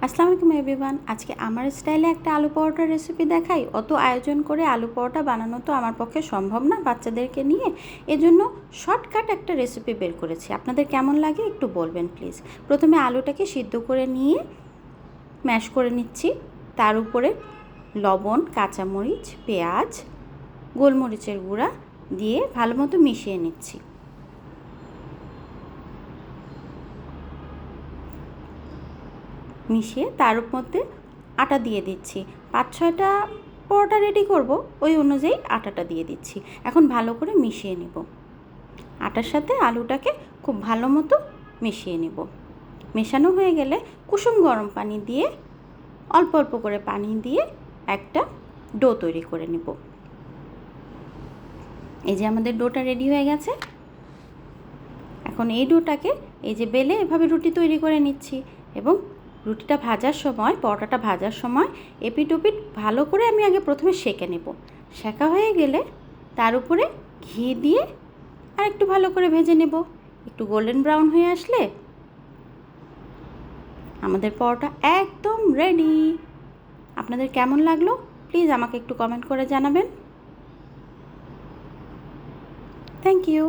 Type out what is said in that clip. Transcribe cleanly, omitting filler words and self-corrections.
আসসালামু আলাইকুম এভরিওয়ান। আজকে আমার স্টাইলে একটা আলু পরোটার রেসিপি দেখাই। অত আয়োজন করে আলু পরোটা বানানো তো আমার পক্ষে সম্ভব না বাচ্চাদেরকে নিয়ে। এজন্য শর্টকাট একটা রেসিপি বের করেছি। আপনাদের কেমন লাগে একটু বলবেন প্লিজ। প্রথমে আলুটাকে সিদ্ধ করে নিয়ে ম্যাশ করে নিচ্ছি। তার উপরে লবণ, কাঁচামরিচ, পেঁয়াজ, গোলমরিচের গুঁড়া দিয়ে ভালো মতো মিশিয়ে নিচ্ছি। মিশিয়ে তার মধ্যে আটা দিয়ে দিচ্ছি। 5-6টা পরোটা রেডি করব, ওই অনুযায়ী আটাটা দিয়ে দিচ্ছি। এখন ভালো করে মিশিয়ে নেব। আটার সাথে আলুটাকে খুব ভালো মতো মিশিয়ে নেব। মেশানো হয়ে গেলে কুসুম গরম পানি দিয়ে অল্প অল্প করে পানি দিয়ে একটা ডো তৈরি করে নেব। এই যে আমাদের ডোটা রেডি হয়ে গেছে। এখন এই ডোটাকে এই যে বেলে এভাবে রুটি তৈরি করে নিচ্ছি এবং রুটিটা ভাজার সময়, পরোটাটা ভাজার সময় এপিট ওপিট ভালো করে আমি আগে প্রথমে সেঁকে নেব। সেঁকা হয়ে গেলে তার উপরে ঘি দিয়ে আর একটু ভালো করে ভেজে নেব। একটু গোল্ডেন ব্রাউন হয়ে আসলে আমাদের পরোটা একদম রেডি। আপনাদের কেমন লাগলো প্লিজ আমাকে একটু কমেন্ট করে জানাবেন। Thank you.